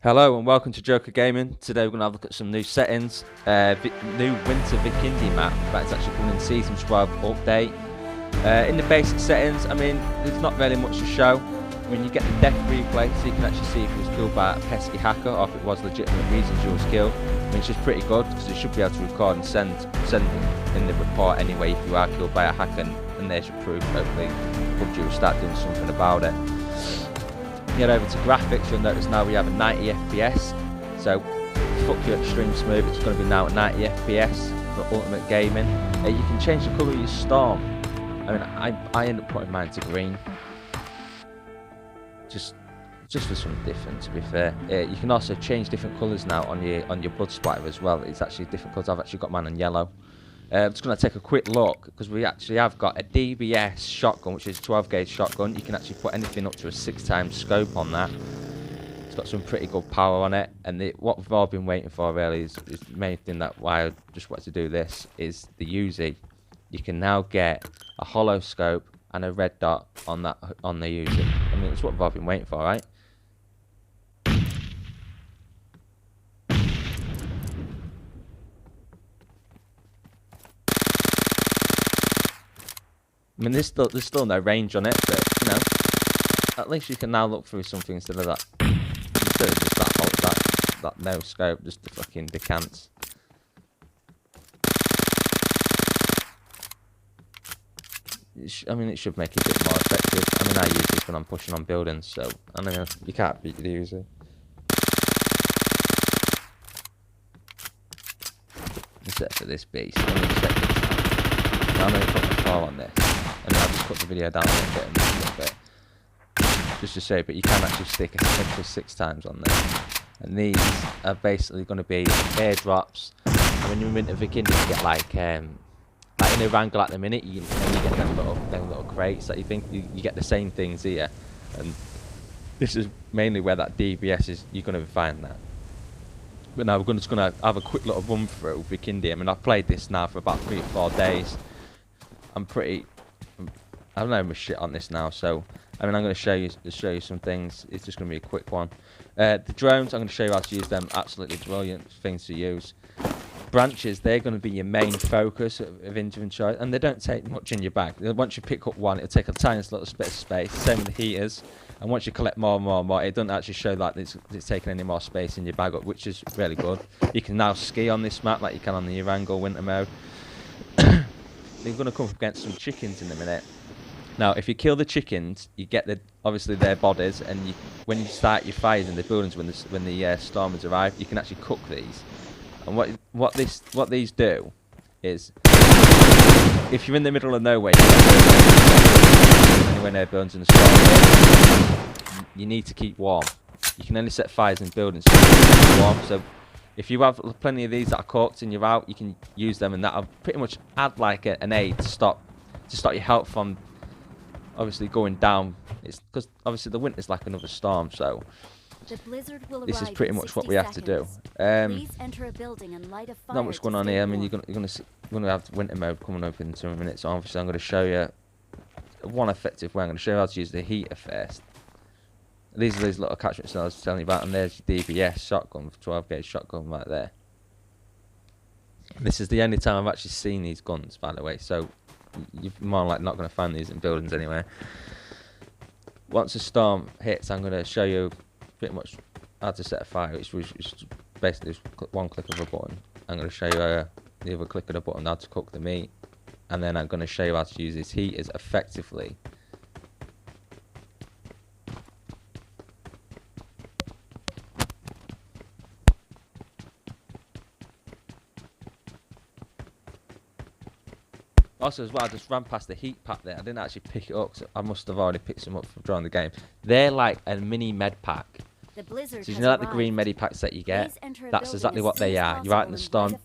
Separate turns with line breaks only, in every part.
Hello and welcome to Joker Gaming. Today we're going to have a look at some new settings. New winter vikindi map that is actually coming in Season 12 update. In the basic settings, I mean, there's not really much to show. I mean, you get the death replay, so you can actually see if it was killed by a pesky hacker or if it was legitimate reasons you was killed. I mean, it's just pretty good because it should be able to record and send in the report anyway if you are killed by a hacker, and there's your proof. Hopefully, Pubg will start doing something about it. Get over to graphics, you'll notice now we have a 90 FPS, so fuck your extreme smooth, it's going to be now at 90 FPS for ultimate gaming. You can change the colour of your storm. I mean, I end up putting mine to green, just for something different, to be fair. You can also change different colours now on your blood splatter as well. It's actually different colours. I've actually got mine on yellow. I'm just going to take a quick look because we actually have got a DBS shotgun, which is a 12 gauge shotgun. You can actually put anything up to a 6x scope on that. It's got some pretty good power on it, and what we've all been waiting for really is the main thing that why I just wanted to do this is the Uzi. You can now get a holo scope and a red dot on the Uzi. I mean, it's what we've all been waiting for, right? I mean, there's still no range on it, but you know, at least you can now look through something instead of that. Instead of just that no scope, just the fucking decants. I mean, it should make it a bit more effective. I mean, I use this when I'm pushing on buildings, so I mean, you can't beat the user. Except for this beast. I mean, I'm going to put my fall on this. I mean, I'll just put the video down a little bit, just to show you, but you can actually stick a up to 6x on this. And these are basically going to be airdrops. And when you're in a vikindi, you get like in a wrangle at the minute, you get them little crates that you get the same things here. And this is mainly where that DBS is. You're going to find that. But now we're just going to have a quick little run through vikindi. I mean, I've played this now for about 3 or 4 days. I don't know my shit on this now, so I mean, I'm going to show you some things. It's just going to be a quick one. The drones, I'm going to show you how to use them. Absolutely brilliant things to use. Branches, they're going to be your main focus of inventory, and they don't take much in your bag. Once you pick up one, it'll take a tiny little bit of space. Same with the heaters, and once you collect more and more and more, it doesn't actually show that it's taking any more space in your bag up, which is really good. You can now ski on this map like you can on the Erangel winter mode. You're going to come up against some chickens in a minute. Now, if you kill the chickens, you get obviously their bodies, and when you start your fires in the buildings when the stormers arrive, you can actually cook these. And what these do is, if you're in the middle of nowhere, anywhere near buildings in the storm, you need to keep warm. You can only set fires in buildings so you can keep warm. So if you have plenty of these that are cooked and you're out, you can use them, and that'll pretty much add like an aid to stop your health from obviously going down. It's because obviously the winter's like another storm, so this is pretty much what we have to do. Not much going on here. I mean, you're gonna have winter mode coming up in 2 minutes. So obviously, I'm going to show you one effective way. I'm going to show you how to use the heater first. These are these little attachments that I was telling you about, and there's your DBS shotgun, 12 gauge shotgun right there. This is the only time I've actually seen these guns, by the way, so you're more like not going to find these in buildings anyway. Once a storm hits, I'm going to show you pretty much how to set a fire, which was basically just one click of a button. I'm going to show you the other click of the button how to cook the meat, and then I'm going to show you how to use these heaters effectively. Also, as well, I just ran past the heat pack there. I didn't actually pick it up, so I must have already picked some up from during the game. They're like a mini med pack. So you know, like the green medi packs that you get, that's exactly what they are. You're out in the storm,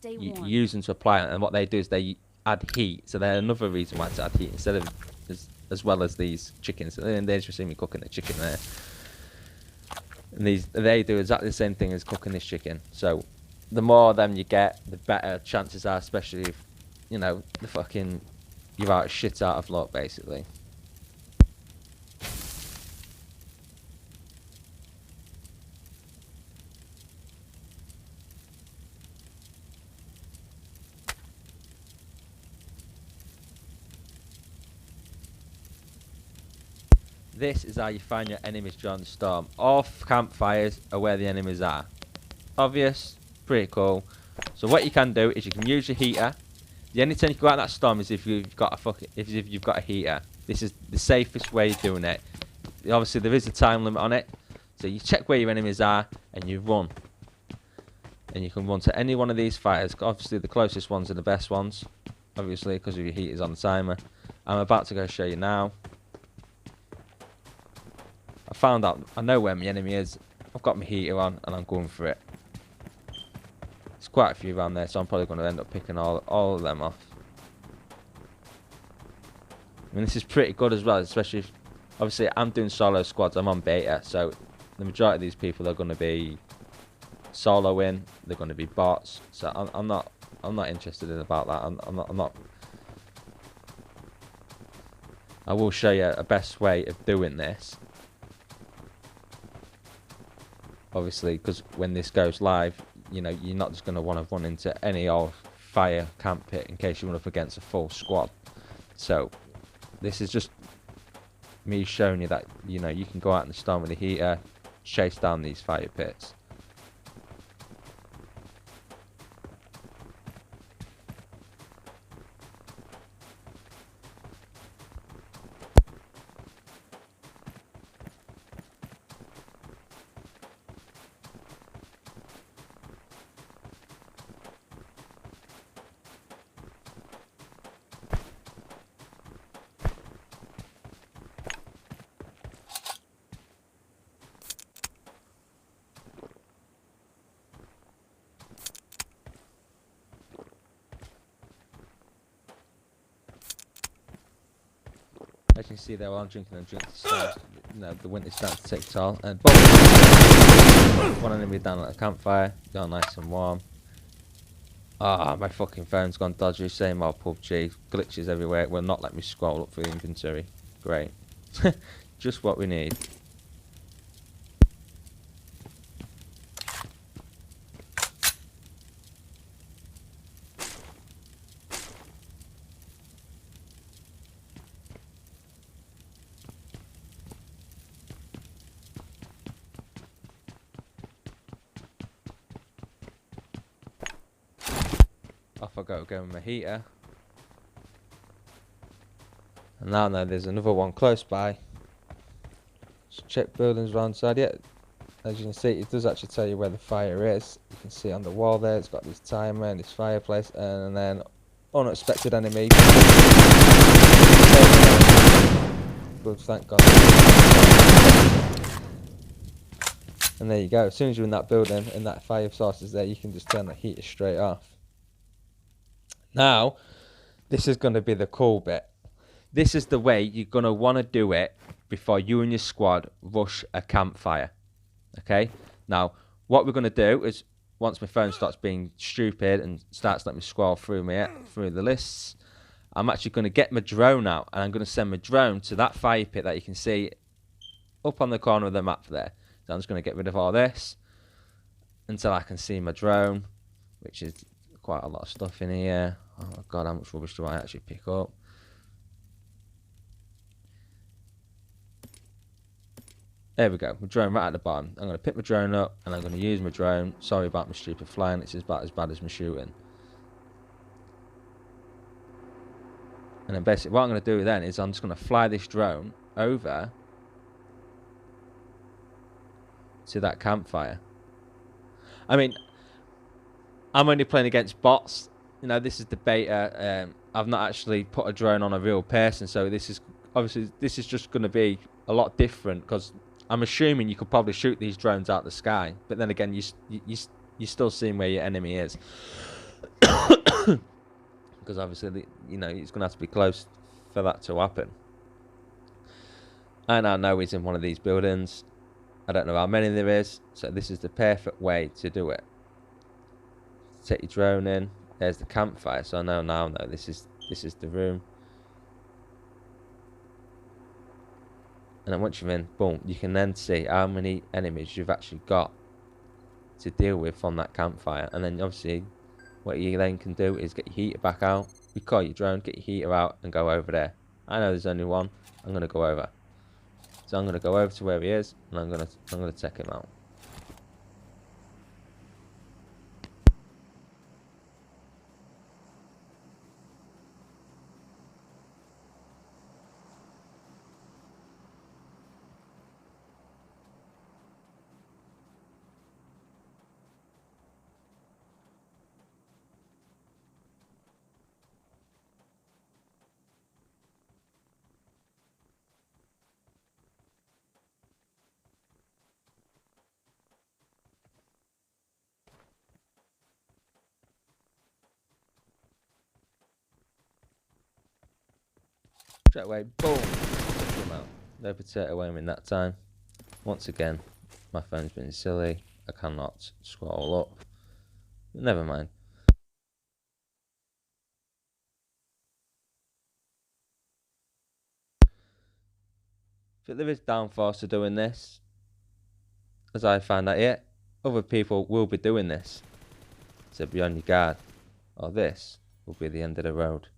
you use them to apply it, and what they do is they add heat. So they're another reason why to add heat instead of as well as these chickens. And they just see me cooking the chicken there. And they do exactly the same thing as cooking this chicken. So the more of them you get, the better chances are, especially if, you know, you're out of shit out of luck, basically. this is how you find your enemies during the storm. Off campfires are where the enemies are. Obvious, pretty cool. So what you can do is you can use your heater. The only time you can go out in that storm is if you've got a heater. This is the safest way of doing it. Obviously there is a time limit on it. So you check where your enemies are and you run. And you can run to any one of these fires. Obviously the closest ones are the best ones. Obviously because of your heaters on the timer. I'm about to go show you now. I found out, I know where my enemy is. I've got my heater on and I'm going for it. There's quite a few around there, so I'm probably going to end up picking all of them off. I mean, this is pretty good as well, especially if, obviously, I'm doing solo squads. I'm on beta, so the majority of these people are going to be soloing. They're going to be bots. So I'm not interested in about that. I'm not. I will show you a best way of doing this. Obviously, because when this goes live, you know, you're not just going to want to run into any old fire camp pit in case you run up against a full squad. So this is just me showing you that, you know, you can go out in the storm with a heater, chase down these fire pits. As you can see there, while I'm drinking and drinking, the winter's starting to take its toll. And one enemy down at a campfire, going nice and warm. Ah, my fucking phone's gone dodgy. Same old PUBG, glitches everywhere. It will not let me scroll up through the inventory. Great, just what we need. Off I go again with my heater. And now there's another one close by. Just check buildings around side. Yeah, as you can see, it does actually tell you where the fire is. You can see on the wall there, it's got this timer and this fireplace, and then unexpected enemy. Good, thank God. And there you go. As soon as you're in that building and that fire source is there, you can just turn the heater straight off. Now, this is going to be the cool bit. This is the way you're going to want to do it before you and your squad rush a campfire. Okay? Now, what we're going to do is, once my phone starts being stupid and starts letting me scroll through the lists, I'm actually going to get my drone out and I'm going to send my drone to that fire pit that you can see up on the corner of the map there. So I'm just going to get rid of all this until I can see my drone, which is quite a lot of stuff in here. Oh God, how much rubbish do I actually pick up? There we go, my drone right at the bottom. I'm going to pick my drone up and I'm going to use my drone. Sorry about my stupid flying, it's about as bad as my shooting. And then basically what I'm going to do then is I'm just going to fly this drone over to that campfire. I mean, I'm only playing against bots. You know, this is the beta. I've not actually put a drone on a real person, so this is just going to be a lot different because I'm assuming you could probably shoot these drones out the sky, but then again, you're still seeing where your enemy is because obviously, you know, it's going to have to be close for that to happen. And I know he's in one of these buildings. I don't know how many there is, so this is the perfect way to do it. Take your drone in. There's the campfire, so I know now this is the room. And then once you're in, boom, you can then see how many enemies you've actually got to deal with from that campfire. And then obviously what you then can do is get your heater back out, record your drone, get your heater out and go over there. I know there's only one, I'm going to go over. So I'm going to go over to where he is, and I'm going to take him out. Straight away, boom, took him out. No potato aiming that time. Once again, my phone's been silly. I cannot scroll up. But never mind. But there is downfalls to doing this. As I find out here, other people will be doing this. So be on your guard, or this will be the end of the road.